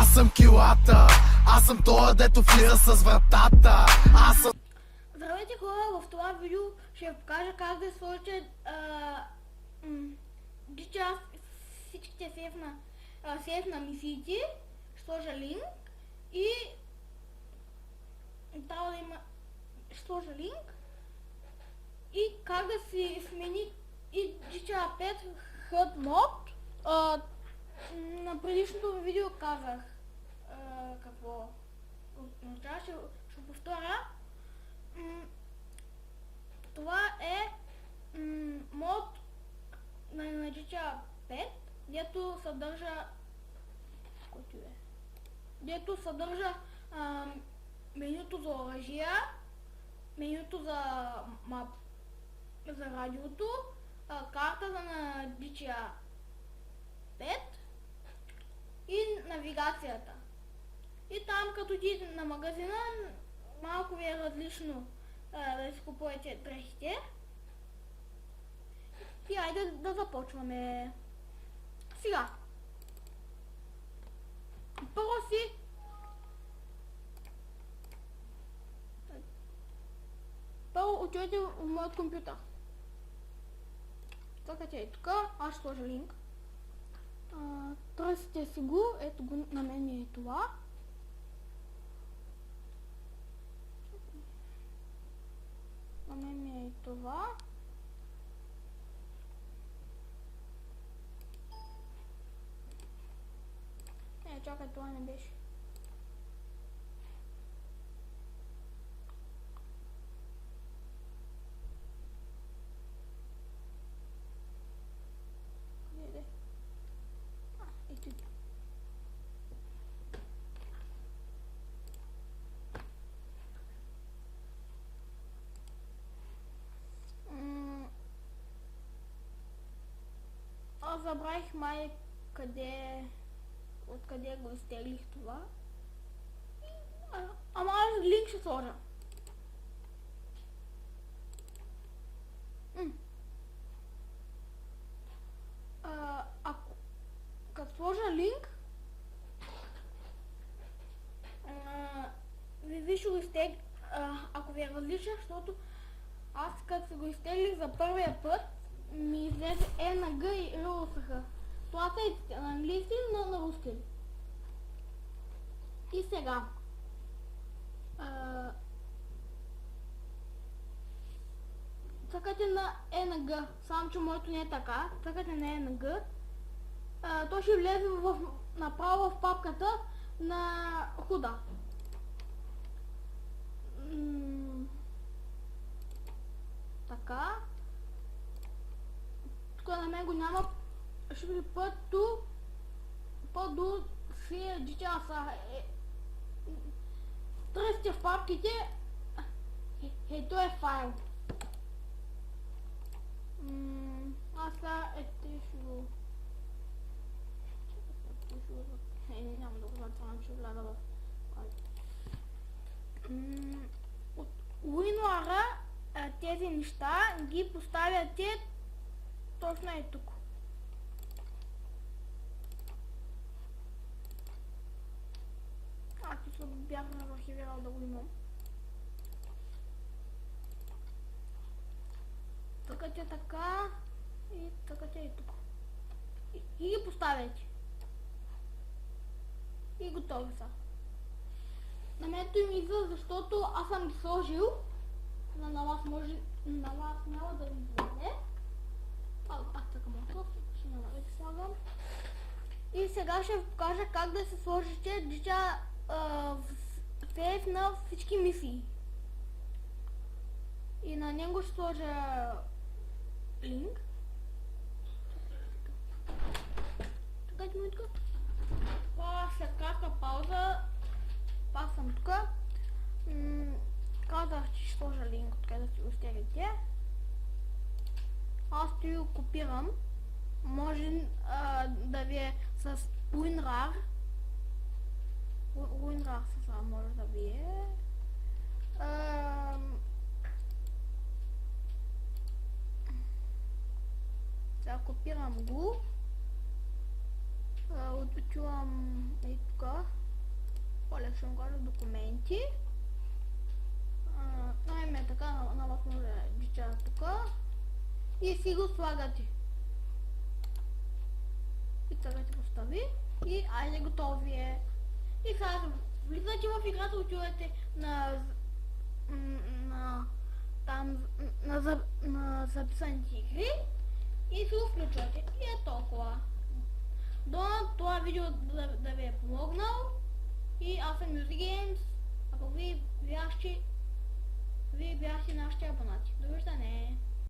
Аз съм килата, аз съм тоя, дето влиза с вратата. Аз съм... Здравейте хора, в това видео ще ви покажа как да сложите GTA всичките сейф на мисиите. Ще сложа линк и трябва да има... Ще сложа линк и как да си смени и GTA 5 HUD мод. На предишното видео казах какво ще повторя. Това е мод на GTA 5, дето съдържа менюто за оръжия, менюто за радиото, картата на GTA 5 и навигацията. И там като отидете на магазина, малко ви е различно да си купувате дрехите. И айде да започваме. Сега. Първо отидете в моят компютър. Цъкате и тук, аз ще сложа линк. Търсите си го, ето го, на мен е това. На мен е това. Чакай, това не беше. Аз забравих май откъде го изтеглих това. Ама аз линк ще сложа. Като сложа линк, ви ще го изтегля, ако ви е различен, защото аз като го изтеглих за първия път, ми излезе ЕНГ и РУСХ. Това са на английски и на руски. И сега. Цъкате на ЕНГ, само че моето не е така. Цъкате на ЕНГ. То ще влезе направо в папката на худа. Така. Тук на мен го няма. Ще ви по-до си GTA са. Търсите в папките. Ето е файл. Аз сега ще го... няма да го затварям, ще вляза в... От WinRAR тези неща ги поставяте точно е тук. Аз се бях архивирал да го имам. Цъкате така и цъкате и тук. И ги поставяте. И готови са. На мето им идва, защото аз съм ги сложил. На вас няма да ви излезе. Пак така малко, ще няма да ги слагам. И сега ще ви покажа как да се сложите GTA сейф на всички мисии. И на него ще сложа линк. Чакайте минутка. След кратка пауза пак съм тук. Казах, че ще сложа линк, откъде да си го стелите. Аз ще го копирам. Може да ви е с WinRAR. WinRAR може да ви е. Сега копирам го. Отивам и тук. По-лесно горе документи. Най-ме така на вас може да дича тук. И си го слагате. И слагате постави. И айде готови е. И сега влизате в играта, отивате на записаните игри и си го включвате. И е толкова. До това видео да ви е помогнал. И аз съм Music Games. Ако вие бяхте нашите абонати. Довиждане!